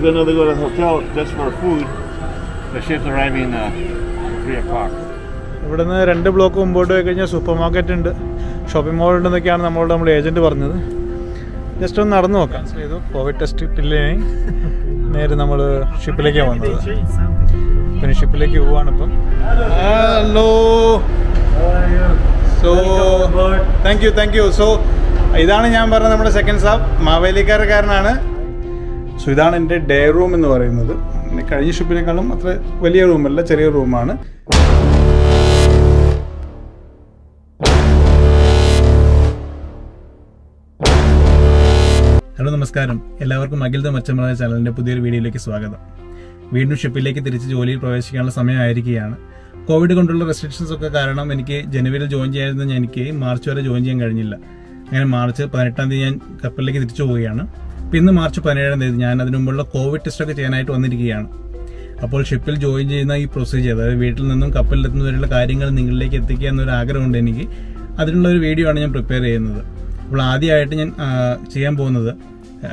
gonna go to the hotel just for food. The ship's arriving 3 o'clock. ഇവിടെ നിന്ന് 2 block മുമ്പോട്ട് പോയി കഴിഞ്ഞാൽ സൂപ്പർ മാർക്കറ്റ് ഉണ്ട്, ഷോപ്പിംഗ് മോൾ ഉണ്ടെന്നൊക്കെയാണ് നമ്മുടെ ഏജൻറ്റ് പറഞ്ഞത്. ജസ്റ്റ് ഒന്ന് നടന്നു നോക്കാം. ചെയ്തു കോവിഡ് ടെസ്റ്റ് ഇട്ടില്ലേ, നേരെ നമ്മൾ ഷിപ്പിലേക്കാണ് വന്നത്. പിന്നെ ഷിപ്പിലേക്ക് പോവാണ് ഇപ്പം. Hello, so thank you. So ഇതാണ് ഞാൻ പറഞ്ഞത് നമ്മുടെ സെക്കൻഡ് സ്റ്റാഫ്, മാവേലിക്കാരക്കാരനാണ്. സോ ഇതാണ് എൻ്റെ ഡേ റൂം എന്ന് പറയുന്നത്. കഴിഞ്ഞ ഷിപ്പിനേക്കാളും അത്ര വലിയ റൂമല്ല, ചെറിയ റൂമാണ്. ഹലോ, നമസ്കാരം. എല്ലാവർക്കും അഖിൽ ദ മച്ചമറ ചാനലിൻ്റെ പുതിയൊരു വീഡിയോയിലേക്ക് സ്വാഗതം. വീണ്ടും ഷിപ്പിലേക്ക് തിരിച്ച് ജോലിയിൽ പ്രവേശിക്കാനുള്ള സമയമായിരിക്കുകയാണ്. കോവിഡ് കൊണ്ടുള്ള റെസ്ട്രിക്ഷൻസ് ഒക്കെ കാരണം എനിക്ക് ജനുവരിയിൽ ജോയിൻ ചെയ്യാതിരുന്ന എനിക്ക് മാർച്ച് വരെ ജോയിൻ ചെയ്യാൻ കഴിഞ്ഞില്ല. അങ്ങനെ മാർച്ച് 18-ാം തീയതി ഞാൻ കപ്പലിലേക്ക് തിരിച്ചു പോവുകയാണ്. അപ്പോൾ ഇന്ന് മാർച്ച് 17-ാം തീയതി ഞാൻ അതിനു മുമ്പുള്ള കോവിഡ് ടെസ്റ്റൊക്കെ ചെയ്യാനായിട്ട് വന്നിരിക്കുകയാണ്. അപ്പോൾ ഷിപ്പിൽ ജോയിൻ ചെയ്യുന്ന ഈ പ്രൊസീജിയർ, അതായത് വീട്ടിൽ നിന്നും കപ്പലിലെത്തുന്നവരുള്ള കാര്യങ്ങൾ നിങ്ങളിലേക്ക് എത്തിക്കുക എന്നൊരു ആഗ്രഹമുണ്ട് എനിക്ക്. അതിനുള്ള ഒരു വീഡിയോ ആണ് ഞാൻ പ്രിപ്പയർ ചെയ്യുന്നത്. അപ്പോൾ ആദ്യമായിട്ട് ഞാൻ ചെയ്യാൻ പോകുന്നത്,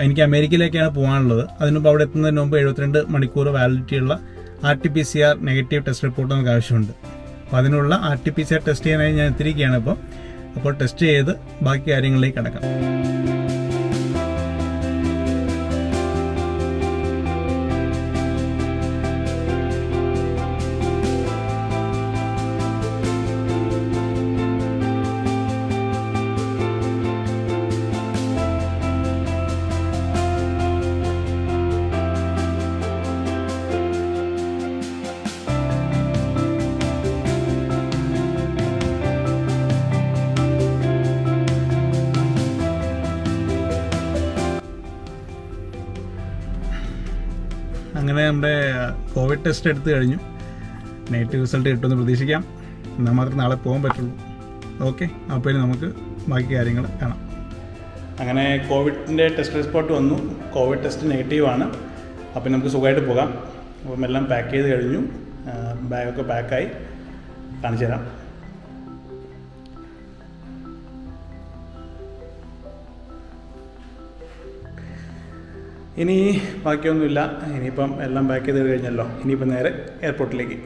എനിക്ക് അമേരിക്കയിലേക്കാണ് പോകാനുള്ളത്. അതിനുമുമ്പ് അവിടെ എത്തുന്നതിന് മുമ്പ് 72 മണിക്കൂർ വാലിഡിറ്റിയുള്ള RT-PCR നെഗറ്റീവ് ടെസ്റ്റ് റിപ്പോർട്ട് നമുക്ക് ആവശ്യമുണ്ട്. അപ്പോൾ അതിനുള്ള RT-PCR ടെസ്റ്റ് ചെയ്യാനായി ഞാൻ എത്തിയിരിക്കുകയാണ്. അപ്പോൾ ടെസ്റ്റ് ചെയ്ത് ബാക്കി കാര്യങ്ങളിലേക്ക് കടക്കാം. അങ്ങനെ നമ്മുടെ കോവിഡ് ടെസ്റ്റ് എടുത്തു കഴിഞ്ഞു. നെഗറ്റീവ് റിസൾട്ട് കിട്ടുമെന്ന് പ്രതീക്ഷിക്കാം. എന്നാൽ മാത്രമേ നാളെ പോകാൻ പറ്റുള്ളൂ. ഓക്കെ, അപ്പോൾ നമുക്ക് ബാക്കി കാര്യങ്ങൾ കാണാം. അങ്ങനെ കോവിഡിൻ്റെ ടെസ്റ്റ് റിപ്പോർട്ട് വന്നു. കോവിഡ് ടെസ്റ്റ് നെഗറ്റീവാണ്. അപ്പോൾ നമുക്ക് സുഖമായിട്ട് പോകാം. അപ്പം എല്ലാം പാക്ക് ചെയ്ത് കഴിഞ്ഞു. ബാഗൊക്കെ പാക്കായി. കാണിച്ചു തരാം. ഇനി ബാക്കിയൊന്നുമില്ല. ഇനിയിപ്പം എല്ലാം പാക്ക് ചെയ്ത് കഴിഞ്ഞല്ലോ. ഇനിയിപ്പം നേരെ എയർപോർട്ടിലേക്ക്.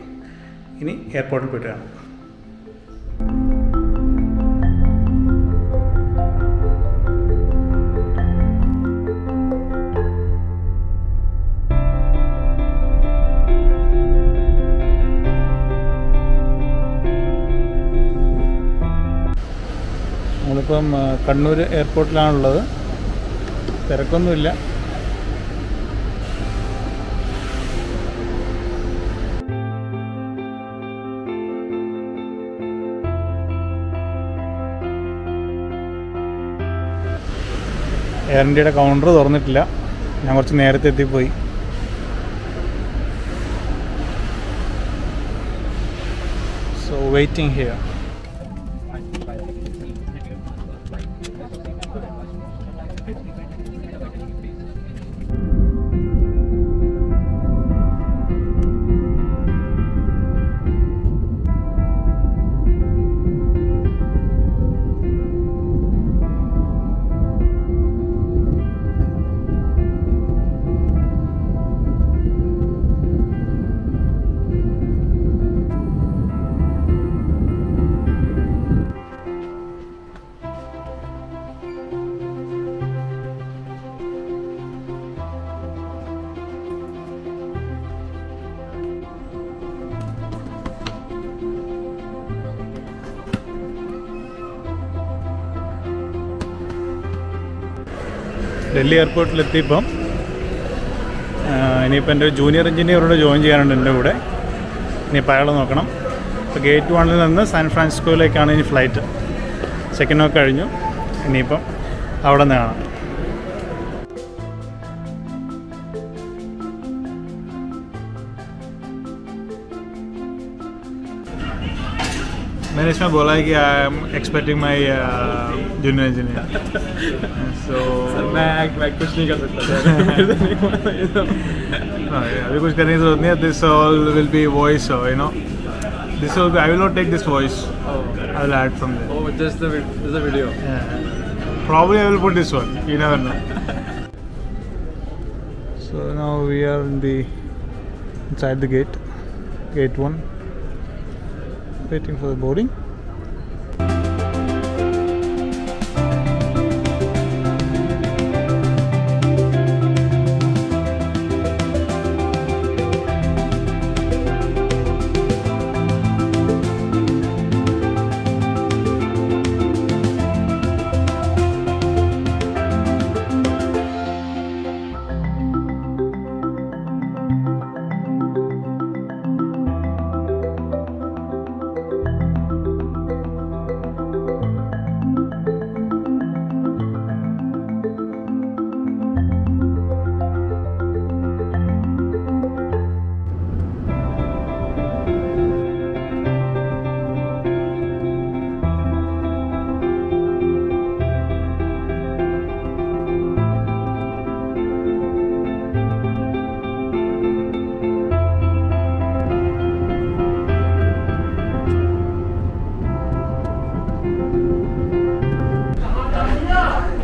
ഇനി എയർപോർട്ടിൽ പോയിട്ട് കാണാം. നമ്മളിപ്പം കണ്ണൂർ എയർപോർട്ടിലാണുള്ളത്. തിരക്കൊന്നുമില്ല. എയർ ഇന്ത്യയുടെ കൗണ്ടർ തുറന്നിട്ടില്ല. ഞാൻ കുറച്ച് നേരത്തെ എത്തിപ്പോയി. So waiting here. ഡൽഹി എയർപോർട്ടിലെത്തിയപ്പം ഇനിയിപ്പോൾ എൻ്റെ ജൂനിയർ എഞ്ചിനീയറോട് ജോയിൻ ചെയ്യാനുണ്ട് എൻ്റെ കൂടെ. ഇനിയിപ്പോൾ അയാൾ നോക്കണം. ഇപ്പോൾ ഗേറ്റ് 1 നിന്ന് സാൻ ഫ്രാൻസിസ്കോയിലേക്കാണ് ഇനി ഫ്ലൈറ്റ്. ചെക്കിനൊക്കെ കഴിഞ്ഞു. ഇനിയിപ്പം അവിടെ നിന്ന് കാണാം. मैंने इसमें बोला है कि I am expecting my junior engineer. So मैं कुछ नहीं कर सकता. अभी कुछ करने की जरूरत नहीं है. This all will be voice, you know. This will be, I will not take this voice. I will add from there. Oh, just the video. Yeah. Probably I will put this one. You never know. So now we are inside the gate 1, waiting for the boarding.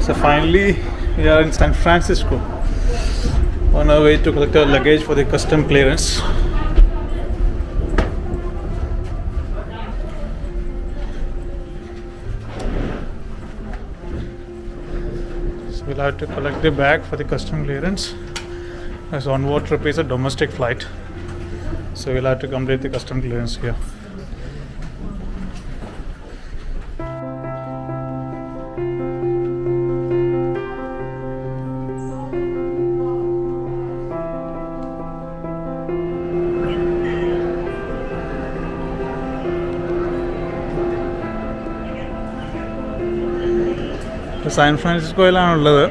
So finally we are in San Francisco on our way to collect our luggage for the custom clearance. So we'll have to collect the bag for the custom clearance, as onward trip is a domestic flight, so we'll have to complete the custom clearance here. San ഫ്രാൻസിസ്കോയിലാണുള്ളത്.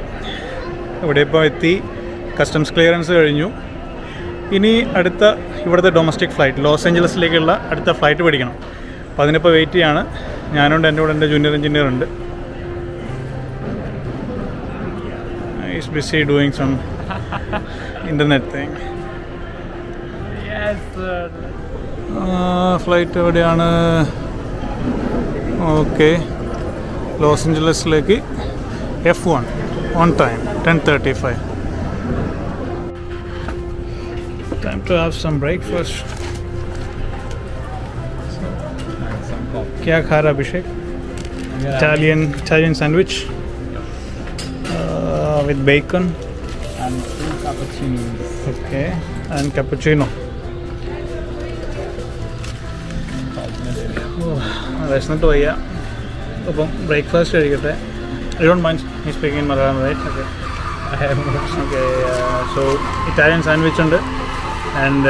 ഇവിടെ ഇപ്പോൾ എത്തി, customs clearance കഴിഞ്ഞു. ഇനി അടുത്ത ഇവിടുത്തെ domestic flight loss ഏഞ്ചലസിലേക്കുള്ള അടുത്ത flight പിടിക്കണം. അപ്പോൾ അതിനിപ്പോൾ വെയിറ്റ് ചെയ്യാണ്. ഞാനുണ്ട്, എൻ്റെ കൂടെ എൻ്റെ ജൂനിയർ എഞ്ചിനീയർ ഉണ്ട്. Is busy doing some internet thing. Flight എവിടെയാണ്? ഓക്കെ, ലോസ് ഏഞ്ചലസിലേക്ക് F1 on time, 10:35. Time to have some breakfast. क्या खा रहा अभिषेक? Italian sandwich with bacon and 2 cappuccinos. Okay, and cappuccino. വിശന്നിട്ട് വയ്യ, അപ്പം ബ്രേക്ക്ഫാസ്റ്റ് കഴിക്കട്ടെ. I don't mind me speaking in Malayalam, right? Okay. Okay. So Italian sandwich ഉണ്ട് and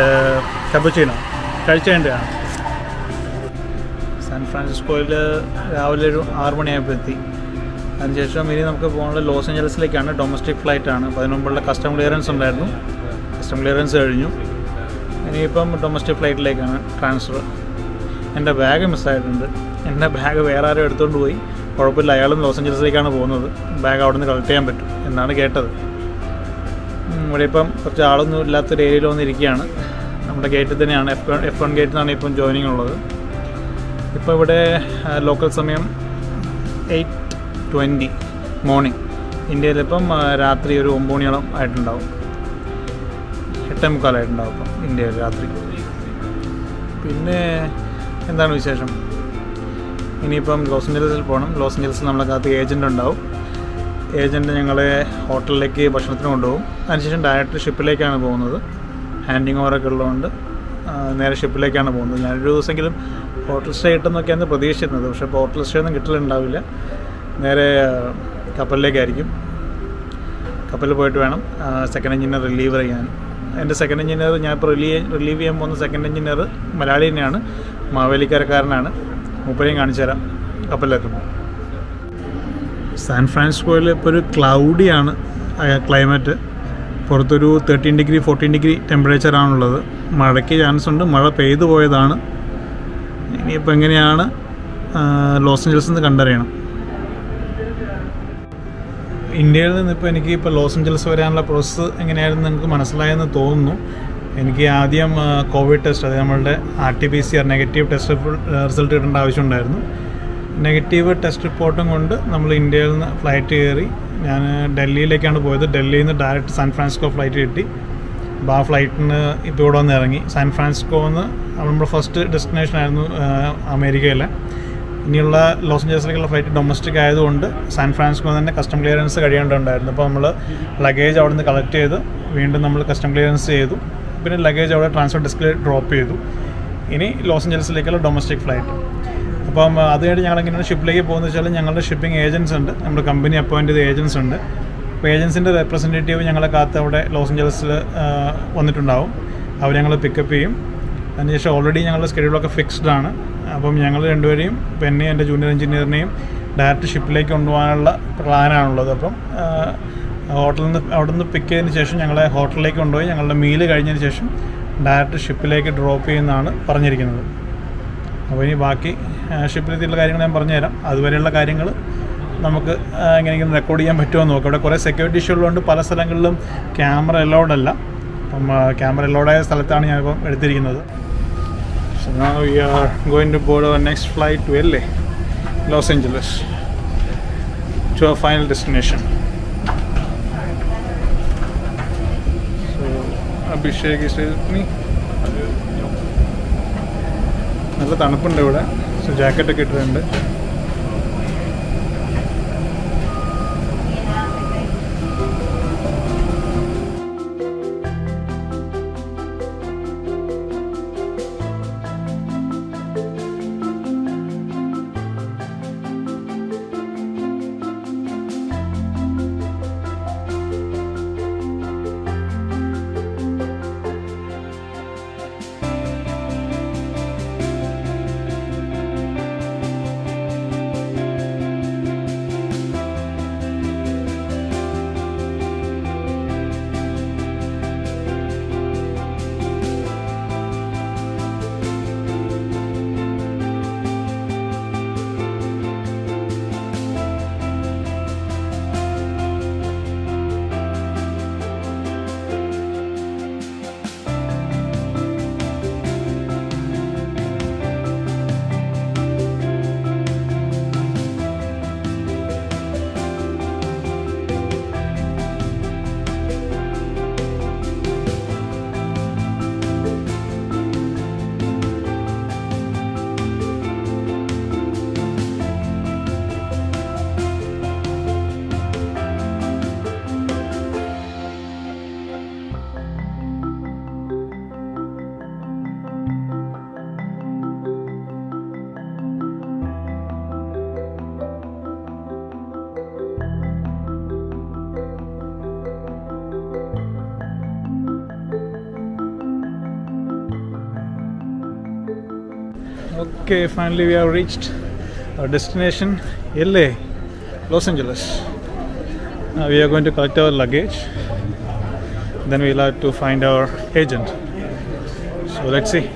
cappuccino. കഴിച്ചേണ്ടതാണ്. San ഫ്രാൻസിസ്കോയിൽ രാവിലെ ഒരു 6 മണിയായപ്പോൾ എത്തി. അതിനുശേഷം ഇനി നമുക്ക് പോകാനുള്ള ലോസ് ഏഞ്ചലസിലേക്കാണ്. ഡൊമസ്റ്റിക് ഫ്ലൈറ്റാണ്. അപ്പോൾ അതിന് മുമ്പുള്ള കസ്റ്റം ക്ലിയറൻസ് ഉണ്ടായിരുന്നു. കസ്റ്റം ക്ലിയറൻസ് കഴിഞ്ഞു. ഇനിയിപ്പം ഡൊമസ്റ്റിക് ഫ്ലൈറ്റിലേക്കാണ് ട്രാൻസ്ഫർ. എൻ്റെ ബാഗ് മിസ്സായിട്ടുണ്ട്. എൻ്റെ ബാഗ് വേറെ ആരും എടുത്തുകൊണ്ട് പോയി. കുഴപ്പമില്ല, അയാളും ലോസ് ഏഞ്ചലസിലേക്കാണ് പോകുന്നത്. ബാഗ് അവിടെ നിന്ന് കളക്ട് ചെയ്യാൻ പറ്റും എന്നാണ് കേട്ടത്. ഇവിടെ ഇപ്പം കുറച്ച് ആളൊന്നും ഇല്ലാത്തൊരു ഏരിയയിൽ വന്നിരിക്കുകയാണ്. നമ്മുടെ ഗേറ്റിൽ തന്നെയാണ്, F1 ഗേറ്റിൽ നിന്നാണ് ഇപ്പം ജോയിനിങ് ഉള്ളത്. ഇപ്പോൾ ഇവിടെ ലോക്കൽ സമയം 8:20 മോർണിംഗ്. ഇന്ത്യയിലിപ്പം രാത്രി ഒരു 9 മണിയോളം ആയിട്ടുണ്ടാവും. 8:45 ആയിട്ടുണ്ടാവും ഇപ്പം ഇന്ത്യയിൽ രാത്രി. പിന്നെ എന്താണ് വിശേഷം? ഇനിയിപ്പം ലോസ് ഏഞ്ചലസിൽ പോകണം. ലോസ് ഏഞ്ചലസിൽ നമ്മളെക്കകത്ത് ഏജൻറ്റ് ഉണ്ടാവും. ഏജൻറ്റ് ഞങ്ങളെ ഹോട്ടലിലേക്ക് ഭക്ഷണത്തിന് കൊണ്ടുപോകും. അതിനുശേഷം ഡയറക്റ്റ് ഷിപ്പിലേക്കാണ് പോകുന്നത്. ഹാൻഡിങ് ഓവറൊക്കെ ഉള്ളതുകൊണ്ട് നേരെ ഷിപ്പിലേക്കാണ് പോകുന്നത്. ഞാനൊരു ദിവസമെങ്കിലും ഹോട്ടൽ സ്റ്റേ കിട്ടുമെന്നൊക്കെയാണ് പ്രതീക്ഷിച്ചിരുന്നത്. പക്ഷേ ഇപ്പോൾ ഹോട്ടൽ സ്റ്റേ ഒന്നും കിട്ടലുണ്ടാവില്ല. നേരെ കപ്പലിലേക്കായിരിക്കും. കപ്പലിൽ പോയിട്ട് വേണം സെക്കൻഡ് എഞ്ചിനീയർ റിലീവ് ചെയ്യാൻ. എൻ്റെ സെക്കൻഡ് എഞ്ചിനീയർ ഞാനിപ്പോൾ റിലീവ് ചെയ്യാൻ പോകുന്ന സെക്കൻഡ് എഞ്ചിനീയർ മലയാളി തന്നെയാണ്, മാവേലിക്കരക്കാരനാണ്. മൂപ്പരെയും കാണിച്ചു തരാം കപ്പലിലെത്തുമ്പോൾ. സാൻ ഫ്രാൻസിസ്കോയിൽ ഇപ്പോൾ ഒരു ക്ലൗഡിയാണ് ക്ലൈമറ്റ്. പുറത്തൊരു 13 ഡിഗ്രി 14 ഡിഗ്രി ടെമ്പറേച്ചറാണുള്ളത്. മഴയ്ക്ക് ചാൻസ് ഉണ്ട്. മഴ പെയ്തു പോയതാണ്. ഇനിയിപ്പോൾ എങ്ങനെയാണ് ലോസ് ഏഞ്ചലസിൽ നിന്ന് കണ്ടറിയണം. ഇന്ത്യയിൽ നിന്നിപ്പോൾ എനിക്ക് ഇപ്പോൾ ലോസ് ഏഞ്ചലസ് വരാനുള്ള പ്രോസസ്സ് എങ്ങനെയായിരുന്നു എനിക്ക് മനസ്സിലായെന്ന് തോന്നുന്നു. എനിക്ക് ആദ്യം കോവിഡ് ടെസ്റ്റ്, അതായത് നമ്മളുടെ RT-PCR നെഗറ്റീവ് ടെസ്റ്റ് റിസൾട്ട് കിട്ടേണ്ട ആവശ്യമുണ്ടായിരുന്നു. നെഗറ്റീവ് ടെസ്റ്റ് റിപ്പോർട്ടും കൊണ്ട് നമ്മൾ ഇന്ത്യയിൽ നിന്ന് ഫ്ലൈറ്റ് കയറി. ഞാൻ ഡൽഹിയിലേക്കാണ് പോയത്. ഡൽഹിയിൽ നിന്ന് ഡയറക്റ്റ് സാൻ ഫ്രാൻസിസ്കോ ഫ്ലൈറ്റ് കിട്ടി. അപ്പോൾ ആ ഫ്ലൈറ്റിന് ഇപ്പോൾ ഇവിടെ വന്ന് ഇറങ്ങി. സാൻ ഫ്രാൻസിസ്കോന്ന് നമ്മുടെ ഫസ്റ്റ് ഡെസ്റ്റിനേഷൻ ആയിരുന്നു അമേരിക്കയിലെ. ഇനിയുള്ള ലോസ് ഏഞ്ചൽസിലേക്കുള്ള ഫ്ലൈറ്റ് ഡൊമസ്റ്റിക് ആയതുകൊണ്ട് സാൻ ഫ്രാൻസിസ്കോ തന്നെ കസ്റ്റം ക്ലിയറൻസ് കഴിയേണ്ടതുണ്ടായിരുന്നു. അപ്പോൾ നമ്മൾ ലഗേജ് അവിടെ നിന്ന് കളക്ട് ചെയ്ത് വീണ്ടും നമ്മൾ കസ്റ്റം ക്ലിയറൻസ് ചെയ്തു. പിന്നെ ലഗേജ് അവിടെ ട്രാൻസ്ഫർ ഡെസ്കിൽ ഡ്രോപ്പ് ചെയ്തു. ഇനി ലോസ് ഏഞ്ചൽസിലേക്കുള്ള ഡൊമസ്റ്റിക് ഫ്ലൈറ്റ്. അപ്പം അത് കഴിഞ്ഞ് ഞങ്ങളെങ്ങനെയാണ് ഷിപ്പിലേക്ക് പോകുന്നത് വെച്ചാൽ ഞങ്ങളുടെ ഷിപ്പിംഗ് ഏജൻസ് ഉണ്ട്, നമ്മുടെ കമ്പനി അപ്പോയിൻറ്റ് ചെയ്ത ഏജൻസ് ഉണ്ട്. അപ്പോൾ ഏജൻസിൻ്റെ റെപ്രസെൻറ്റേറ്റീവ് ഞങ്ങളെ കാത്ത് അവിടെ ലോസ് ഏഞ്ചൽസിൽ വന്നിട്ടുണ്ടാവും. അവർ ഞങ്ങൾ പിക്കപ്പ് ചെയ്യും. അതിനുശേഷം ഓൾറെഡി ഞങ്ങളുടെ സ്കെഡ്യൂളൊക്കെ ഫിക്സ്ഡ് ആണ്. അപ്പം ഞങ്ങൾ രണ്ടുപേരെയും എന്നെയും എൻ്റെ ജൂനിയർ എഞ്ചിനീയറിനെയും ഡയറക്റ്റ് ഷിപ്പിലേക്ക് കൊണ്ടുപോകാനുള്ള പ്ലാനാണുള്ളത്. അപ്പം അവിടെ നിന്ന് പിക്ക് ചെയ്തതിന് ശേഷം ഞങ്ങളെ ഹോട്ടലിലേക്ക് കൊണ്ടുപോയി ഞങ്ങളുടെ മീല് കഴിഞ്ഞതിന് ശേഷം ഡയറക്റ്റ് ഷിപ്പിലേക്ക് ഡ്രോപ്പ് ചെയ്യുന്നതാണ് പറഞ്ഞിരിക്കുന്നത്. അപ്പോൾ ഇനി ബാക്കി ഷിപ്പിലെത്തിയുള്ള കാര്യങ്ങൾ ഞാൻ പറഞ്ഞുതരാം. അതുവരെയുള്ള കാര്യങ്ങൾ നമുക്ക് എങ്ങനെയെങ്കിലും റെക്കോർഡ് ചെയ്യാൻ പറ്റുമോ നോക്കാം. ഇവിടെ കുറേ സെക്യൂരിറ്റി ഇഷ്യൂ ഉള്ളതുകൊണ്ട് പല സ്ഥലങ്ങളിലും ക്യാമറ അലൗഡ് അല്ല. അപ്പം ക്യാമറ അലൗഡായ സ്ഥലത്താണ് ഞാനിപ്പം എടുത്തിരിക്കുന്നത്. So now we are going to board our next flight to LA, Los Angeles, to our final destination. So Abhishek is with me. നല്ല തണുപ്പുണ്ട് ഇവിടെ. സോ ജാക്കറ്റൊക്കെ ഇട്ടിട്ടുണ്ട്. Okay, finally we have reached our destination, LA, Los Angeles. Now we are going to collect our luggage. Then we'll have to find our agent. So let's see.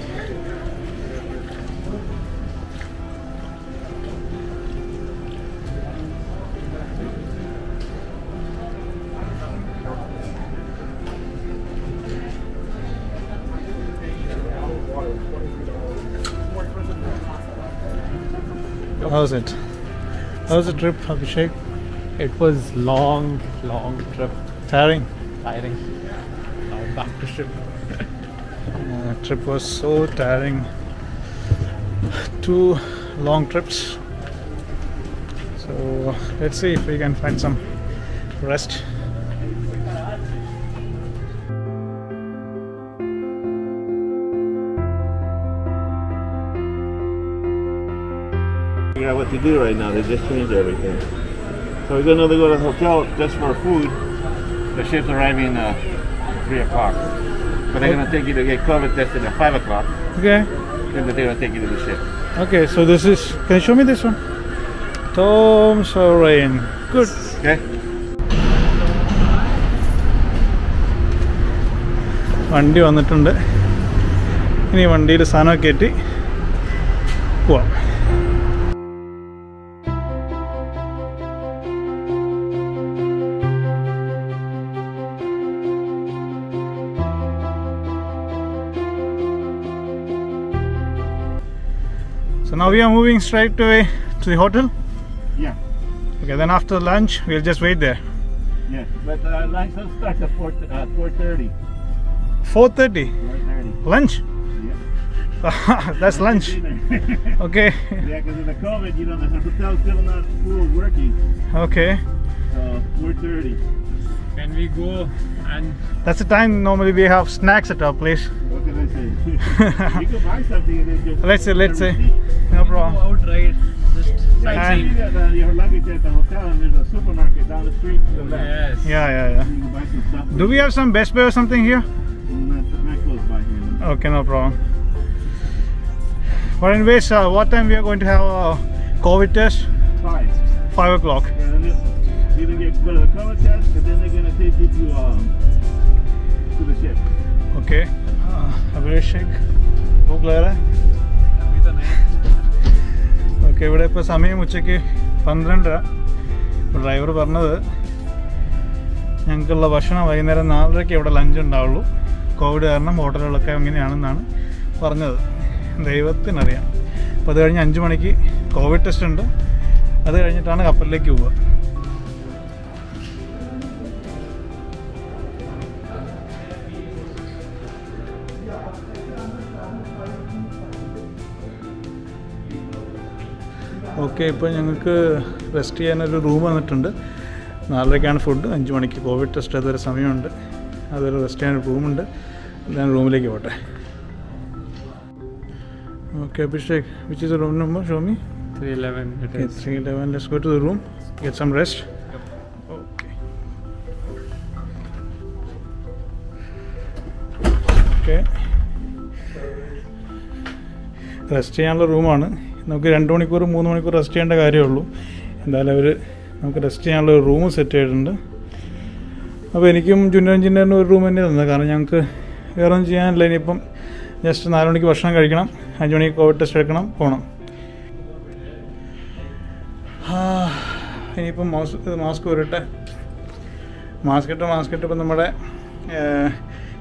How's it? How's the trip, Abhishek? It was long trip. Tiring? Tiring. Now back to ship. Trip was so tiring. 2 long trips. So let's see if we can find some rest. Figure out what to do right now. They just changed everything. So we're gonna go to the hotel just for food. The ship's arriving 3 o'clock. But they're gonna take you to get COVID tested at 5 o'clock. Okay. Then they're gonna take you to the ship. Okay, so this is, can you show me this one? Tom Sorain. Good. Okay? വണ്ടി വന്നിട്ടുണ്ട്. ഇനി വണ്ടിയിൽ സാധനമൊക്കെ കയറ്റി പോവാം. So now we are moving straight away to to the hotel? Yeah. Okay, then after lunch, we'll just wait there. Yes, but lunch don't start at 4:30. 4:30? 4:30. Lunch? Yeah. That's lunch. Okay. Yeah, because of the COVID, the hotel's still not full working. Okay. So 4:30. Can we go and That's the time normally we have snacks at our place. What can I say? You can buy something and then just. Let's say. No go problem. out right? Just Yeah, you sightseeing. see that your luggage at the hotel and there's a supermarket down the street to the left. Yes. Yeah. You can buy some stuff. Do we have some Best Buy or something here? Not close by here. Okay, no problem. But anyways, what time we are going to have a COVID test? 5. 5 o'clock. Yeah, then you're gonna go to the COVID test, and then they're gonna take you to the ship. Okay. Abhishek. Who clear? Okay ഇവിടെ ഇപ്പോൾ സമയം ഉച്ചയ്ക്ക് 12:30. Driver പറഞ്ഞത് ഞങ്ങൾക്കുള്ള ഭക്ഷണം വൈകുന്നേരം 4:30 ഇവിടെ lunch ഉണ്ടാവുള്ളൂ. കോവിഡ് കാരണം ഹോട്ടലുകളൊക്കെ അങ്ങനെയാണെന്നാണ് പറഞ്ഞത്. ദൈവത്തിനറിയാം. അപ്പോൾ അത് കഴിഞ്ഞ് 5 മണിക്ക് കോവിഡ് ടെസ്റ്റ് ഉണ്ട്. അത് കഴിഞ്ഞിട്ടാണ് കപ്പലിലേക്ക് പോവുക. ഓക്കെ, ഇപ്പോൾ ഞങ്ങൾക്ക് റെസ്റ്റ് ചെയ്യാനൊരു റൂം വന്നിട്ടുണ്ട്. 4:30ക്കാണ് ഫുഡ്, 5 മണിക്ക് കോവിഡ് ടെസ്റ്റ്. അതൊരു സമയമുണ്ട്. അതൊരു റെസ്റ്റ് ചെയ്യാനൊരു റൂമുണ്ട്. ഞാൻ റൂമിലേക്ക് പോട്ടെ. Okay Abhishek, which is the room number? Show me. 311 it Okay, is. 311. Let's go to the room, get some rest. Okay. Okay. Rest ചെയ്യാനുള്ള റൂമാണ്. നമുക്ക് 2 മണിക്കൂർ 3 മണിക്കൂർ റെസ്റ്റ് ചെയ്യേണ്ട കാര്യമുള്ളൂ. എന്തായാലും അവർ നമുക്ക് റെസ്റ്റ് ചെയ്യാനുള്ള ഒരു റൂം സെറ്റ് ചെയ്തിട്ടുണ്ട്. അപ്പോൾ എനിക്കും ജൂനിയർ എഞ്ചിനീയറിന് ഒരു റൂം തന്നെ തന്നത്. കാരണം ഞങ്ങൾക്ക് വേറെ ഒന്നും ചെയ്യാനില്ല. ഇനിയിപ്പം ജസ്റ്റ് 4 മണിക്ക് ഭക്ഷണം കഴിക്കണം, 5 മണിക്ക് കോവിഡ് ടെസ്റ്റ് എടുക്കണം, പോകണം. ഇനിയിപ്പം മാസ്ക് വരട്ടെ. മാസ്ക് ഇട്ട് ഇപ്പം നമ്മുടെ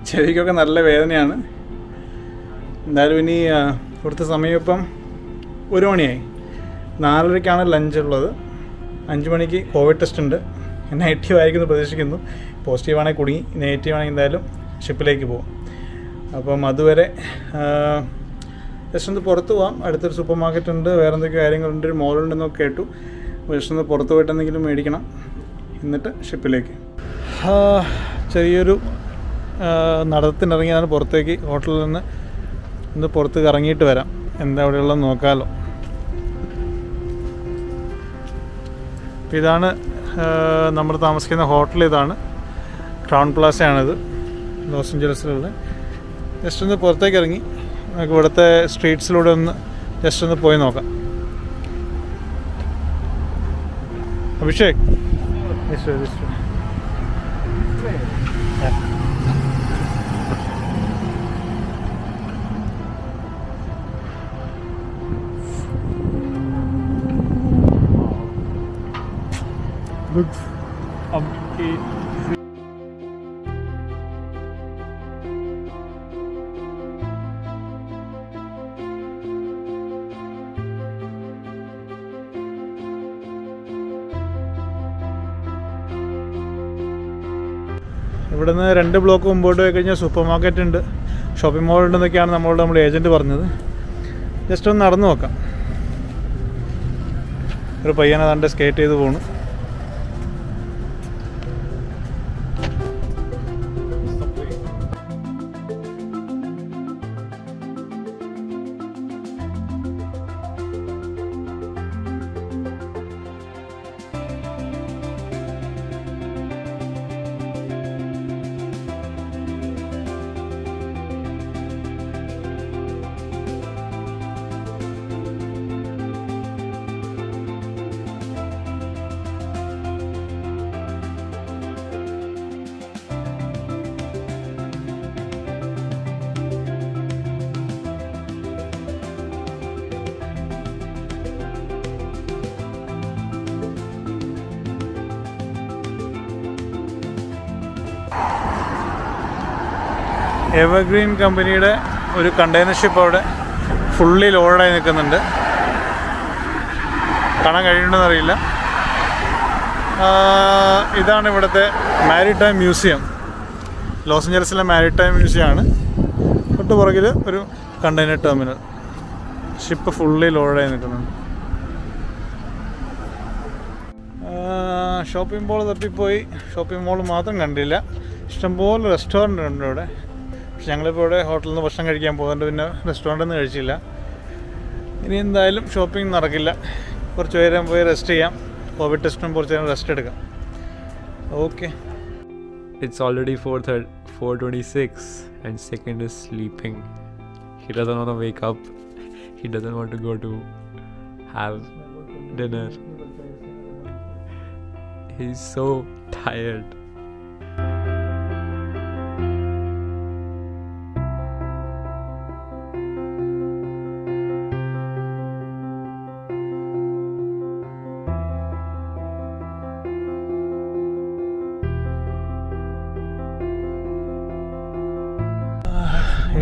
ചെവിക്കൊക്കെ നല്ല വേദനയാണ്. എന്തായാലും ഇനി ഇവിടുത്തെ സമയം ഇപ്പം 1 മണിയായി. 4:30ക്കാണ് ലഞ്ച് ഉള്ളത്. 5 മണിക്ക് കോവിഡ് ടെസ്റ്റ് ഉണ്ട്. നെഗറ്റീവ് ആയിരിക്കുമെന്ന് പ്രതീക്ഷിക്കുന്നു. പോസിറ്റീവ് ആണെങ്കിൽ കുടുങ്ങി, നെഗറ്റീവ് ആണെങ്കിൽ എന്തായാലും ഷിപ്പിലേക്ക് പോകും. അപ്പം അതുവരെ ജസ്റ്റ് ഒന്ന് പുറത്ത് പോകാം. അടുത്തൊരു സൂപ്പർ മാർക്കറ്റ് ഉണ്ട്, വേറെ എന്തൊക്കെ കാര്യങ്ങളുണ്ട്, ഒരു മോളുണ്ടെന്നൊക്കെ കേട്ടു. ജസ്റ്റ് ഒന്ന് പുറത്ത് പോയിട്ട് എന്തെങ്കിലും മേടിക്കണം, എന്നിട്ട് ഷിപ്പിലേക്ക്. ചെറിയൊരു നടത്തിനിറങ്ങിയതാണ് പുറത്തേക്ക്. ഹോട്ടലിൽ നിന്ന് ഒന്ന് പുറത്ത് കറങ്ങിയിട്ട് വരാം, എന്താ അവിടെയുള്ളത് നോക്കാമല്ലോ. അപ്പോൾ ഇതാണ് നമ്മൾ താമസിക്കുന്ന ഹോട്ടൽ. ഇതാണ് ക്രൗൺ പ്ലാസയാണിത്, ലോസ് ഏഞ്ചലസിലുള്ള. ജസ്റ്റ് ഒന്ന് പുറത്തേക്ക് ഇറങ്ങി നമുക്ക് ഇവിടുത്തെ സ്ട്രീറ്റ്സിലൂടെ ഒന്ന് ജസ്റ്റ് ഒന്ന് പോയി നോക്കാം. Abhishek, Looks amazing. ഇവിടുന്ന് 2 ബ്ലോക്ക് മുമ്പോട്ട് പോയി കഴിഞ്ഞാൽ സൂപ്പർ മാർക്കറ്റ് ഉണ്ട്, ഷോപ്പിംഗ് മോൾ ഉണ്ടെന്നൊക്കെയാണ് നമ്മുടെ ഏജൻറ്റ് പറഞ്ഞത്. ജസ്റ്റ് ഒന്ന് നടന്നു നോക്കാം. ഒരു പയ്യനെ തൻ്റെ സ്കേറ്റ് ചെയ്ത് പോണു. എവർഗ്രീൻ കമ്പനിയുടെ ഒരു കണ്ടെയ്നർ ഷിപ്പ് അവിടെ ഫുള്ളി ലോഡായി നിൽക്കുന്നുണ്ട്. കാണാൻ കഴിയുന്നുണ്ടെന്ന് അറിയില്ല. ഇതാണ് ഇവിടുത്തെ മാരിടൈം മ്യൂസിയം. ലോസ് ഏഞ്ചൽസിലെ മാരിടൈം മ്യൂസിയമാണ്. തൊട്ട് പുറകിൽ ഒരു കണ്ടെയ്നർ ടെർമിനൽ. ഷിപ്പ് ഫുള്ളി ലോഡായി നിൽക്കുന്നുണ്ട്. ഷോപ്പിംഗ് മോൾ തപ്പിപ്പോയി. ഷോപ്പിംഗ് മോൾ മാത്രം കണ്ടില്ല. ഇഷ്ടംപോലെ റെസ്റ്റോറൻ്റ് ഉണ്ട് ഇവിടെ. പക്ഷെ ഞങ്ങളിപ്പോൾ ഇവിടെ ഹോട്ടലിൽ നിന്ന് ഭക്ഷണം കഴിക്കാൻ പോകുന്നുണ്ട്. പിന്നെ റെസ്റ്റോറൻറ്റിൽ നിന്ന് കഴിച്ചില്ല. ഇനി എന്തായാലും ഷോപ്പിംഗ് നടക്കില്ല. കുറച്ച് നേരം പോയി റെസ്റ്റ് ചെയ്യാം. കോവിഡ് ടെസ്റ്റിനും കുറച്ച് നേരം റെസ്റ്റ് എടുക്കാം. Okay. It's already 4:26 and second is sleeping. He doesn't want to wake up. He doesn't want to go to have dinner. He's so tired.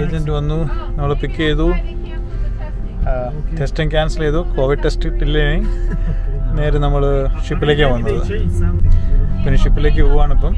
Agent വന്നു, നമ്മളെ പിക്ക് ചെയ്തു. ടെസ്റ്റിങ് ക്യാൻസൽ ചെയ്തു. കോവിഡ് ടെസ്റ്റ് ഇല്ലേ. നേരെ നമ്മൾ ഷിപ്പിലേക്കാണ് വന്നത്. പിന്നെ ഷിപ്പിലേക്ക് പോവാണിപ്പം.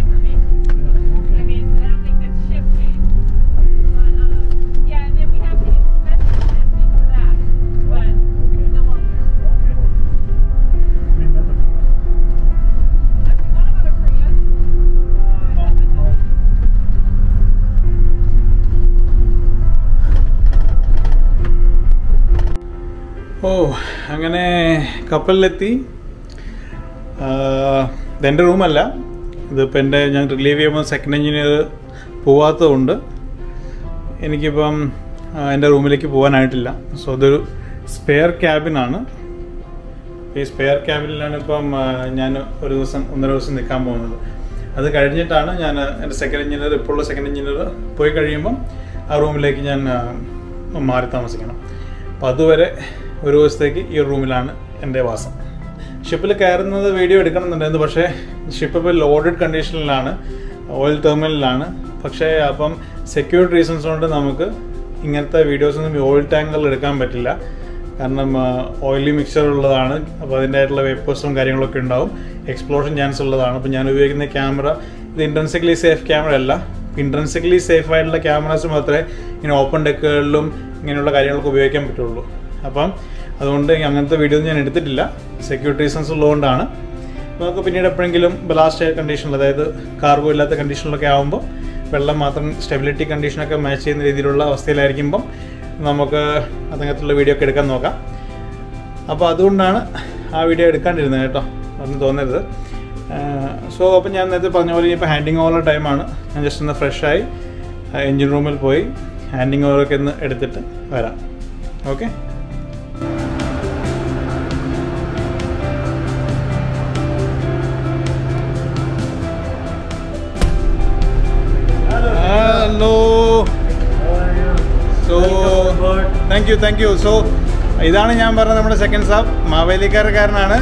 ഓ, അങ്ങനെ കപ്പലിലെത്തി. ഇതെൻ്റെ റൂമല്ല. ഇതിപ്പോൾ ഞാൻ റിലീവ് ചെയ്യുമ്പോൾ സെക്കൻഡ് എഞ്ചിനീയർ പോവാത്തതുകൊണ്ട് എനിക്കിപ്പം എൻ്റെ റൂമിലേക്ക് പോകാനായിട്ടില്ല. സോ അതൊരു സ്പെയർ ക്യാബിനാണ്. ഈ സ്പെയർ ക്യാബിനിലാണ് ഇപ്പം ഞാൻ ഒന്നര ദിവസം നിൽക്കാൻ പോകുന്നത്. അത് കഴിഞ്ഞിട്ടാണ് ഞാൻ എൻ്റെ സെക്കൻഡ് എഞ്ചിനീയർ, ഇപ്പോൾ ഉള്ള സെക്കൻഡ് എഞ്ചിനീയർ പോയി കഴിയുമ്പം ആ റൂമിലേക്ക് ഞാൻ മാറി താമസിക്കണം. അപ്പോൾ അതുവരെ ഒരു ദിവസത്തേക്ക് ഈ റൂമിലാണ് എൻ്റെ വാസം. ഷിപ്പിൽ കയറുന്നത് വീഡിയോ എടുക്കണമെന്നുണ്ടായിരുന്നു. പക്ഷേ ഷിപ്പ് ഇപ്പോൾ ലോഡഡ് കണ്ടീഷനിലാണ്, ഓയിൽ ടെർമിനലിലാണ്. പക്ഷേ അപ്പം സെക്യൂരിറ്റി റീസൺസ് കൊണ്ട് നമുക്ക് ഇങ്ങനത്തെ വീഡിയോസൊന്നും ഓയിൽ ടാങ്കറിൽ എടുക്കാൻ പറ്റില്ല. കാരണം ഓയിലി മിക്സർ ഉള്ളതാണ്. അപ്പോൾ അതിൻ്റെതായിട്ടുള്ള വേപ്പേഴ്സും കാര്യങ്ങളൊക്കെ ഉണ്ടാവും. എക്സ്പ്ലോഷൻ ചാൻസ് ഉള്ളതാണ്. അപ്പോൾ ഞാൻ ഉപയോഗിക്കുന്ന ക്യാമറ ഇത് ഇൻട്രൻസിക്കലി സേഫ് ക്യാമറ അല്ല. ഇൻട്രൻസിക്കലി സേഫ് ആയിട്ടുള്ള ക്യാമറാസ് മാത്രമേ ഇങ്ങനെ ഓപ്പൺ ഡെക്കുകളിലും ഇങ്ങനെയുള്ള കാര്യങ്ങളൊക്കെ ഉപയോഗിക്കാൻ പറ്റുള്ളൂ. അപ്പം അതുകൊണ്ട് അങ്ങനത്തെ വീഡിയോ ഞാൻ എടുത്തിട്ടില്ല. സെക്യൂരിറ്റി റീസൺസ് ഉള്ളതുകൊണ്ടാണ്. നമുക്ക് പിന്നീട് എപ്പോഴെങ്കിലും ബലാസ്റ്റ് ആയ കണ്ടീഷനിൽ, അതായത് കാർഗോ ഇല്ലാത്ത കണ്ടീഷനിലൊക്കെ ആകുമ്പോൾ വെള്ളം മാത്രം സ്റ്റെബിലിറ്റി കണ്ടീഷനൊക്കെ മാച്ച് ചെയ്യുന്ന രീതിയിലുള്ള അവസ്ഥയിലായിരിക്കുമ്പം നമുക്ക് അങ്ങനത്തുള്ള വീഡിയോ ഒക്കെ എടുക്കാൻ നോക്കാം. അപ്പോൾ അതുകൊണ്ടാണ് ആ വീഡിയോ എടുക്കാണ്ടിരുന്നത് കേട്ടോ, അതൊന്നും തോന്നരുത്. സോ അപ്പം ഞാൻ നേരത്തെ പറഞ്ഞ പോലെ ഇപ്പോൾ ഹാൻഡിങ് ഓവറുള്ള ടൈമാണ്. ഞാൻ ജസ്റ്റ് ഒന്ന് ഫ്രഷായി എൻജിൻ റൂമിൽ പോയി ഹാൻഡിങ് ഓവറൊക്കെ ഒന്ന് എടുത്തിട്ട് വരാം. Okay. Hello. So thank you. So ഇതാണ് ഞാൻ പറഞ്ഞത് നമ്മുടെ സെക്കൻഡ് സാബ്, മാവേലിക്കാരക്കാരനാണ്.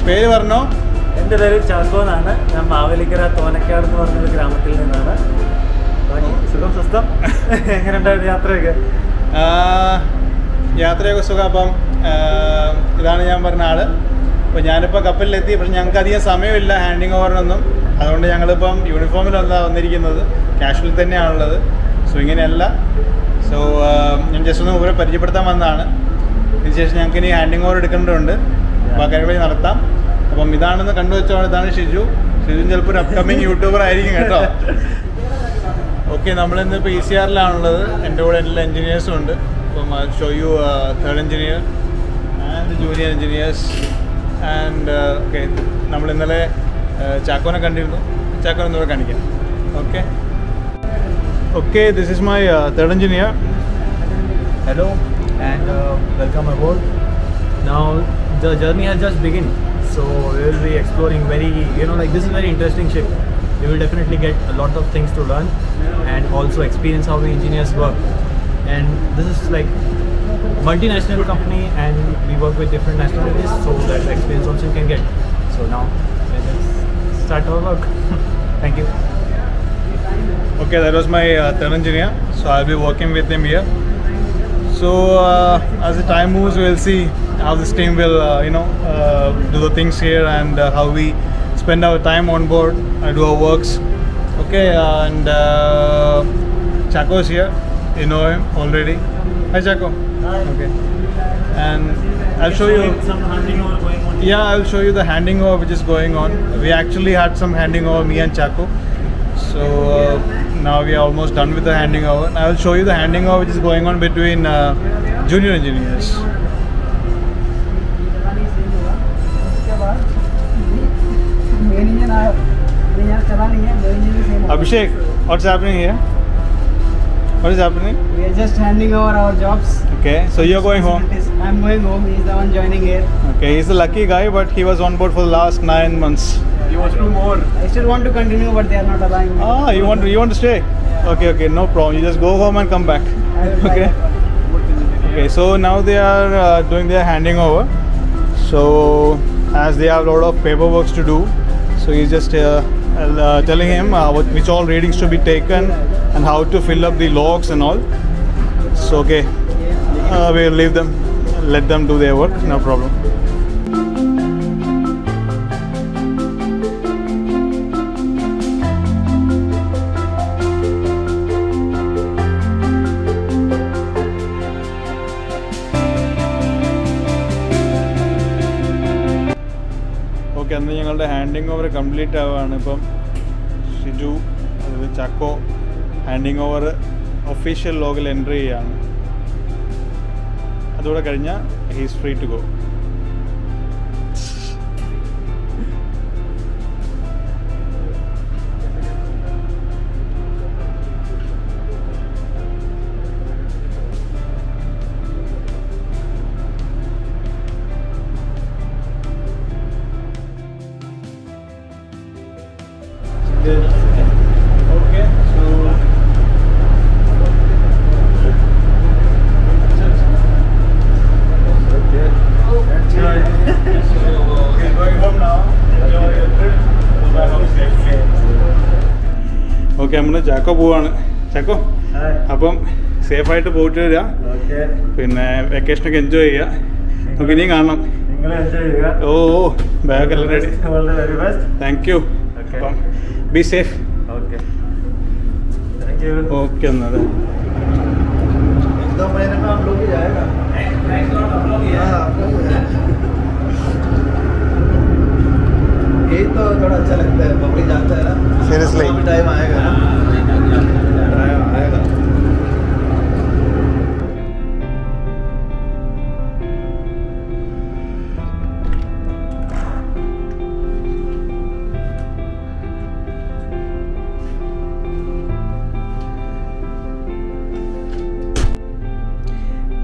പേര് പറഞ്ഞോ? എൻ്റെ പേര് ചാക്കോ എന്നാണ്. ഞാൻ മാവേലിക്കര തോനക്കാട് എന്ന് പറഞ്ഞൊരു ഗ്രാമത്തിൽ നിന്നാണ്. സുഖം സ്വസ്ഥം. എങ്ങനെയുണ്ടായിരുന്നു യാത്രയൊക്കെ? യാത്രയൊക്കെ സുഖം. അപ്പം ഇതാണ് ഞാൻ പറഞ്ഞ ആള്. അപ്പോൾ ഞാനിപ്പോൾ കപ്പലിലെത്തി. പക്ഷെ ഞങ്ങൾക്ക് അധികം സമയമില്ല ഹാൻഡിങ് ഓവറിനൊന്നും. അതുകൊണ്ട് ഞങ്ങളിപ്പം യൂണിഫോമിലല്ല വന്നിരിക്കുന്നത്, കാഷ്വൽ തന്നെയാണുള്ളത്. സോ ഇങ്ങനെയല്ല. സോ ഞാൻ ജസ്റ്റ് ഒന്ന് ഇവരെ പരിചയപ്പെടുത്താൻ വന്നതാണ്. ഇതിനുശേഷം ഞങ്ങൾക്ക് ഇനി ഹാൻഡിങ് ഓവർ എടുക്കേണ്ടതുണ്ട്. അപ്പോൾ ആ കാര്യങ്ങൾ നടത്താം. അപ്പം ഇതാണെന്ന് കണ്ടുവെച്ചോളാം. ഇതാണ് ഷിജു. ഷിജു ചിലപ്പോൾ ഒരു അപ്കമിങ് യൂട്യൂബർ ആയിരിക്കും കേട്ടോ. ഓക്കെ, നമ്മളിന്നിപ്പോൾ ECRലാണുള്ളത്. എൻ്റെ കൂടെ എല്ലാ എൻജിനീയേഴ്സും ഉണ്ട്. അപ്പം show you third engineer and junior engineers. And okay, നമ്മൾ ഇന്നലെ ചാക്കോനെ കണ്ടിരുന്നു. ചാക്കോനെ ഒന്നുകൂടെ കാണിക്കാം. Okay, this is my third engineer. Hello and welcome aboard. Now the journey has just begun, so we will be exploring this is very interesting ship. We will definitely get a lot of things to learn and also experience how the engineers work. And this is like multinational company and we work with different nationalities, so that experience also you can get. So now let's start our work. Thank you. Okay, that was my third engineer. So I'll be working with him here. So as the time moves, we'll see how this team will do the things here and how we spend our time on board, do our works. Okay, and Chaco is here. You know him already. Hi Chaco. Hi. Okay, and I'll show you. Some handing over going on. Yeah, I'll show you the handing over which is going on. We actually had some handing over, me and Chaco. So now we are almost done with the handing over. I will show you the handing over which is going on between junior engineers. Abhishek, what's happening here? What is happening? We are just handing over our jobs. Okay, so you're going home. I'm going home. He's the one joining here. Okay, he's a lucky guy, but he was on board for the last 9 months. He wants to do more. I still want to continue, but they are not allowing me. Ah, you want to stay? Yeah. Okay, no problem. You just go home and come back. I will try Okay. that one. Okay, so now they are doing their handing over. So as they have a lot of paperwork to do, so he's just telling him which all readings to be taken and how to fill up the logs and all. So okay, we'll leave them, let them do their work, no problem. Okay, അന്ന് ഞങ്ങളുടെ handing over complete ആവുകയാണ്. ഇപ്പം ഷിജു, അതായത് Chacko, handing over official ലോഗിൽ entry ചെയ്യുകയാണ്. അതുകൂടെ കഴിഞ്ഞാൽ he's free to go. Okay, so he's going home now. Enjoy your trip. Go back home safely. Okay, നമ്മൾ ചാക്കോ പോവാണ്. ചാക്കോ, അപ്പം സേഫായിട്ട് പോയിട്ട് വരിക. പിന്നെ വെക്കേഷനൊക്കെ എൻജോയ് ചെയ്യുക. നമുക്ക് ഇനിയും കാണണം. ഓ ബാഗെല്ലാം റെഡി. Thank you. അപ്പം ബി സേഫ്. ഓക്കെ എന്നാൽ दो महीने में हम लोग ही जाएगा। यही तो थोड़ा अच्छा लगता है, बबली जानता है ना। Seriously? टाइम आएगा ना, आएगा।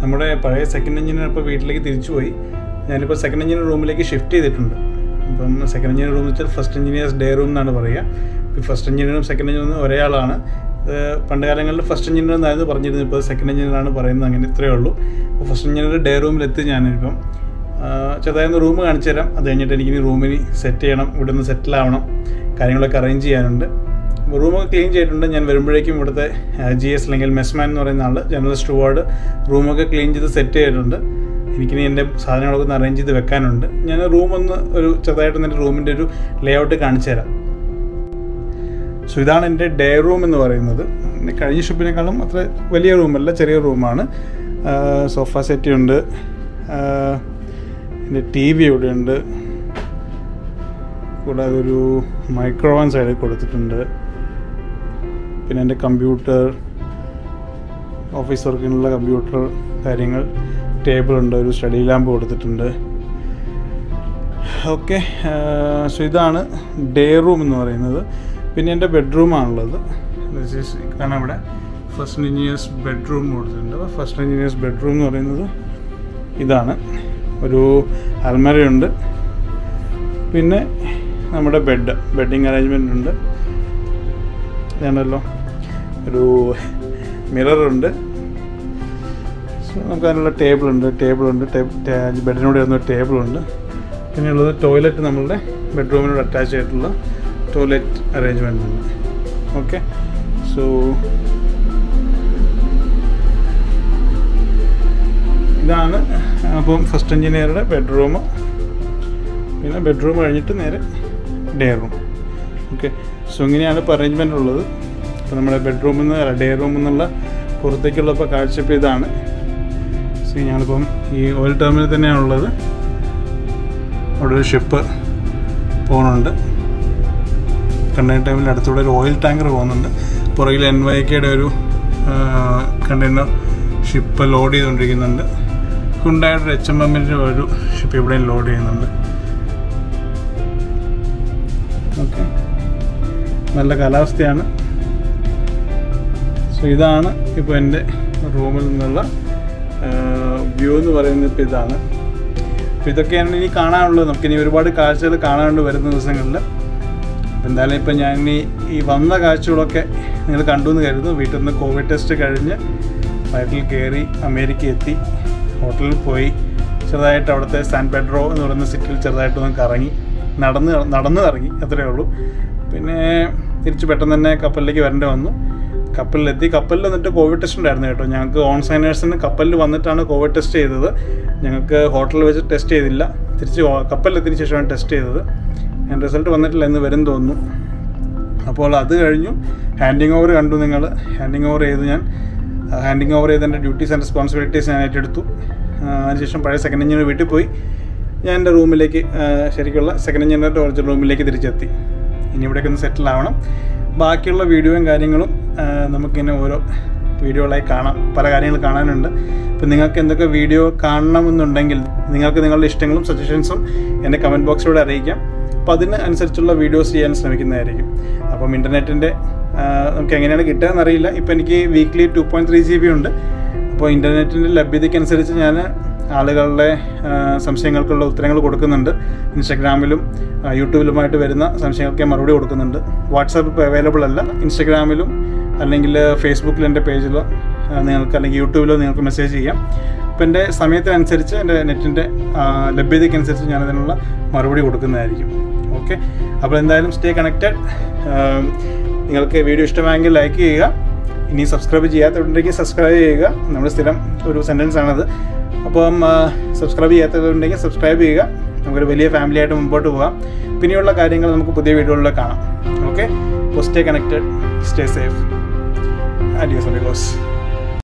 നമ്മുടെ പഴയ സെക്കൻഡ് എഞ്ചിനീയർ ഇപ്പോൾ വീട്ടിലേക്ക് തിരിച്ചു പോയി. ഞാനിപ്പോൾ സെക്കൻഡ് എഞ്ചിനീയർ റൂമിലേക്ക് ഷിഫ്റ്റ് ചെയ്തിട്ടുണ്ട്. അപ്പം സെക്കൻഡ് എഞ്ചിനീയർ റൂം എന്ന് വെച്ചാൽ ഫസ്റ്റ് എഞ്ചിനീയേഴ്സ് ഡേ റൂം എന്നാണ് പറയുക. ഇപ്പോൾ ഫസ്റ്റ് എഞ്ചിനീയറും സെക്കൻഡ് എഞ്ചിനീയറും ഒരേ ആളാണ്. പണ്ട് കാലങ്ങളിൽ ഫസ്റ്റ് എഞ്ചിനീയർ എന്നായിരുന്നു പറഞ്ഞിരുന്നത്, ഇപ്പോൾ സെക്കൻഡ് എഞ്ചിനീയറാണ് പറയുന്നത്. അങ്ങനെ ഇത്രയേ ഉള്ളൂ. അപ്പോൾ ഫസ്റ്റ് എഞ്ചിനീയർ ഡേ റൂമിലെത്തി. ഞാനിപ്പം ചെറുതായിരുന്നു റൂം കാണിച്ചു തരാം. അത് കഴിഞ്ഞിട്ട് എനിക്കിനി റൂമിന് സെറ്റ് ചെയ്യണം, ഇവിടെ നിന്ന് സെറ്റിലാവണം, കാര്യങ്ങളൊക്കെ അറേഞ്ച് ചെയ്യാനുണ്ട്. അപ്പോൾ റൂമൊക്കെ ക്ലീൻ ചെയ്തിട്ടുണ്ട്. ഞാൻ വരുമ്പോഴേക്കും ഇവിടുത്തെ GS അല്ലെങ്കിൽ മെസ്മാൻ എന്ന് പറയുന്ന ആൾ, ജനറൽ സ്റ്റുവാർഡ്, റൂമൊക്കെ ക്ലീൻ ചെയ്ത് സെറ്റ് ചെയ്തിട്ടുണ്ട്. എനിക്കിനി എൻ്റെ സാധനങ്ങളൊക്കെ ഒന്ന് അറേഞ്ച് ചെയ്ത് വെക്കാനുണ്ട്. ഞാൻ റൂമൊന്ന് ഒരു ചെറുതായിട്ടൊന്ന് എൻ്റെ റൂമിൻ്റെ ഒരു ലേഔട്ട് കാണിച്ചു തരാം. സോ ഇതാണ് എൻ്റെ ഡേ റൂം എന്ന് പറയുന്നത്. കഴിഞ്ഞ ഷിപ്പിനേക്കാളും അത്ര വലിയ റൂമല്ല, ചെറിയ റൂമാണ്. സോഫ സെറ്റ് ഉണ്ട്, എൻ്റെ TV ഇവിടെ ഉണ്ട്, കൂടാതെ ഒരു മൈക്രോവോൺ സൈഡിൽ കൊടുത്തിട്ടുണ്ട്. പിന്നെ എൻ്റെ കമ്പ്യൂട്ടർ, ഓഫീസ് വർക്കിനുള്ള കമ്പ്യൂട്ടർ കാര്യങ്ങൾ, ടേബിളുണ്ട്, ഒരു സ്റ്റഡി ലാമ്പ് കൊടുത്തിട്ടുണ്ട്. ഓക്കെ, സോ ഇതാണ് ഡേ റൂം എന്ന് പറയുന്നത്. പിന്നെ എൻ്റെ ബെഡ്റൂമാണുള്ളത്. കാണാം ഇവിടെ ഫസ്റ്റ് എഞ്ചിനീയേഴ്സ് ബെഡ്റൂം കൊടുത്തിട്ടുണ്ട്. ഫസ്റ്റ് എഞ്ചിനീയേഴ്സ് ബെഡ്റൂം എന്ന് പറയുന്നത് ഇതാണ്. ഒരു അൽമരയുണ്ട്, പിന്നെ നമ്മുടെ ബെഡിങ് അറേഞ്ച്മെൻ്റ് ഉണ്ട്. ഇതാണല്ലോ, ഒരു മിററുണ്ട്. സോ നമുക്ക് അതിനുള്ള ടേബിളുണ്ട്, ബെഡിനോട് വരുന്ന ടേബിളുണ്ട്. പിന്നെയുള്ളത് ടോയ്ലറ്റ്, നമ്മളുടെ ബെഡ്റൂമിനോട് അറ്റാച്ച് ആയിട്ടുള്ള ടോയ്ലറ്റ് അറേഞ്ച്മെൻ്റ് ഉണ്ട്. ഓക്കെ, സോ ഇതാണ് അപ്പം ഫസ്റ്റ് എഞ്ചിനീയറുടെ ബെഡ്റൂം. പിന്നെ ബെഡ്റൂം കഴിഞ്ഞിട്ട് നേരെ ഡേ റൂം. ഓക്കെ, സോ ഇങ്ങനെയാണ് ഇപ്പോൾ അറേഞ്ച്മെൻ്റ് ഉള്ളത്. അപ്പോൾ നമ്മുടെ ബെഡ്റൂമിൽ നിന്ന് ഡേ റൂമിൽ നിന്നുള്ള പുറത്തേക്കുള്ള ഇപ്പോൾ കാഴ്ചപ്പ് ഇതാണ്. സോ ഞങ്ങളിപ്പം ഈ ഓയിൽ ടെർമിനൽ തന്നെയാണുള്ളത്. അവിടെ ഒരു ഷിപ്പ് പോകുന്നുണ്ട്. കണ്ടെയ്നർ ടൈമിൽ അടുത്തൂടെ ഒരു ഓയിൽ ടാങ്കർ പോകുന്നുണ്ട്. പുറകിൽ NYKയുടെ ഒരു കണ്ടെയ്നർ ഷിപ്പ് ലോഡ് ചെയ്തുകൊണ്ടിരിക്കുന്നുണ്ട്. ഹുണ്ടായുടെ HMMൻ്റെ ഒരു ഷിപ്പ് ഇവിടെയും ലോഡ് ചെയ്യുന്നുണ്ട്. ഓക്കെ, നല്ല കാലാവസ്ഥയാണ്. സോ ഇതാണ് ഇപ്പോൾ എൻ്റെ റൂമിൽ നിന്നുള്ള വ്യൂ എന്ന് പറയുന്നത്. ഇപ്പോൾ ഇതാണ്. അപ്പോൾ ഇതൊക്കെയാണ് ഇനി കാണാനുള്ളത്. നമുക്കിനി ഒരുപാട് കാഴ്ചകൾ കാണാനുണ്ട് വരുന്ന ദിവസങ്ങളിൽ. എന്തായാലും ഇപ്പം ഞാൻ ഈ വന്ന കാഴ്ചകളൊക്കെ നിങ്ങൾ കണ്ടു എന്ന് കരുതുന്നു. വീട്ടിൽ നിന്ന് കോവിഡ് ടെസ്റ്റ് കഴിഞ്ഞ് ഫ്ലൈറ്റിൽ കയറി അമേരിക്ക എത്തി, ഹോട്ടലിൽ പോയി ചെറുതായിട്ട് അവിടുത്തെ സാൻ പെഡ്രോ എന്ന് പറയുന്ന സിറ്റിയിൽ ചെറുതായിട്ടൊന്ന് കറങ്ങി, നടന്ന് ഇറങ്ങി, അത്രയേ ഉള്ളൂ. പിന്നെ തിരിച്ച് പെട്ടെന്ന് തന്നെ കപ്പലിലേക്ക് വരേണ്ടി വന്നു. കപ്പലിലെത്തി. കപ്പലിൽ വന്നിട്ട് കോവിഡ് ടെസ്റ്റ് ഉണ്ടായിരുന്നു കേട്ടോ. ഞങ്ങൾക്ക് ഓൺ സൈനേഴ്സിന് കപ്പലിൽ വന്നിട്ടാണ് കോവിഡ് ടെസ്റ്റ് ചെയ്തത്. ഞങ്ങൾക്ക് ഹോട്ടലിൽ വെച്ച് ടെസ്റ്റ് ചെയ്തില്ല. തിരിച്ച് കപ്പലിലെത്തിയതിന് ശേഷമാണ് ടെസ്റ്റ് ചെയ്തത്. ഞാൻ റിസൾട്ട് വന്നിട്ടില്ല, എന്ന് വരും തോന്നുന്നു. അപ്പോൾ അത് കഴിഞ്ഞു. ഹാൻഡിങ് ഓവർ കണ്ടു നിങ്ങൾ. ഹാൻഡിങ് ഓവർ ചെയ്ത് എൻ്റെ ഡ്യൂട്ടീസ് ആൻഡ് റെസ്പോൺസിബിലിറ്റീസ് ഞാൻ ഏറ്റെടുത്തു. അതിനുശേഷം പഴയ സെക്കൻഡ് എഞ്ചിനീയർ വീട്ടിൽ പോയി ഞാൻ എൻ്റെ റൂമിലേക്ക്, ശരിക്കുള്ള സെക്കൻഡ് എഞ്ചിനീയറിൻ്റെ ഒറിജിനൽ റൂമിലേക്ക് തിരിച്ചെത്തി. ഇനി ഇവിടേക്ക് ഒന്ന് സെറ്റിൽ ആവണം. ബാക്കിയുള്ള വീഡിയോയും കാര്യങ്ങളും നമുക്കിങ്ങനെ ഓരോ വീഡിയോകളായി കാണാം. പല കാര്യങ്ങൾ കാണാനുണ്ട്. അപ്പോൾ നിങ്ങൾക്ക് എന്തൊക്കെ വീഡിയോ കാണണമെന്നുണ്ടെങ്കിൽ നിങ്ങൾക്ക് നിങ്ങളുടെ ഇഷ്ടങ്ങളും സജഷൻസും എൻ്റെ കമൻറ്റ് ബോക്സിലൂടെ അറിയിക്കാം. അപ്പോൾ അതിന് അനുസരിച്ചുള്ള വീഡിയോസ് ചെയ്യാൻ ശ്രമിക്കുന്നതായിരിക്കും. അപ്പം ഇൻ്റർനെറ്റിൻ്റെ നമുക്ക് എങ്ങനെയാണ് കിട്ടുക എന്നറിയില്ല. ഇപ്പോൾ എനിക്ക് വീക്ക്ലി 2.3 GB ഉണ്ട്. അപ്പോൾ ഇൻ്റർനെറ്റിൻ്റെ ലഭ്യതയ്ക്കനുസരിച്ച് ഞാൻ ആളുകളുടെ സംശയങ്ങൾക്കുള്ള ഉത്തരങ്ങൾ കൊടുക്കുന്നുണ്ട്. ഇൻസ്റ്റഗ്രാമിലും യൂട്യൂബിലുമായിട്ട് വരുന്ന സംശയങ്ങൾക്ക് മറുപടി കൊടുക്കുന്നുണ്ട്. വാട്സാപ്പ് ഇപ്പോൾ അവൈലബിൾ അല്ല. ഇൻസ്റ്റഗ്രാമിലും അല്ലെങ്കിൽ ഫേസ്ബുക്കിൽ എൻ്റെ പേജിലോ നിങ്ങൾക്ക് അല്ലെങ്കിൽ യൂട്യൂബിലോ നിങ്ങൾക്ക് മെസ്സേജ് ചെയ്യാം. അപ്പോൾ എൻ്റെ സമയത്തിനനുസരിച്ച് എൻ്റെ നെറ്റിൻ്റെ ലഭ്യതയ്ക്കനുസരിച്ച് ഞാനതിനുള്ള മറുപടി കൊടുക്കുന്നതായിരിക്കും. ഓക്കെ, അപ്പോൾ എന്തായാലും സ്റ്റേ കണക്റ്റഡ്. നിങ്ങൾക്ക് വീഡിയോ ഇഷ്ടമായെങ്കിൽ ലൈക്ക് ചെയ്യുക. ഇനി സബ്സ്ക്രൈബ് ചെയ്യാത്തവരുണ്ടെങ്കിൽ സബ്സ്ക്രൈബ് ചെയ്യുക. നമ്മുടെ സ്ഥിരം ഒരു സെൻറ്റൻസ് ആണത്. അപ്പം സബ്സ്ക്രൈബ് ചെയ്യാത്തവരുണ്ടെങ്കിൽ സബ്സ്ക്രൈബ് ചെയ്യുക. നമുക്കൊരു വലിയ ഫാമിലി ആയിട്ട് മുമ്പോട്ട് പോകാം. പിന്നെയുള്ള കാര്യങ്ങൾ നമുക്ക് പുതിയ വീഡിയോകളിൽ കാണാം. ഓക്കെ, അപ്പോൾ stay connected, stay safe. Adios amigos.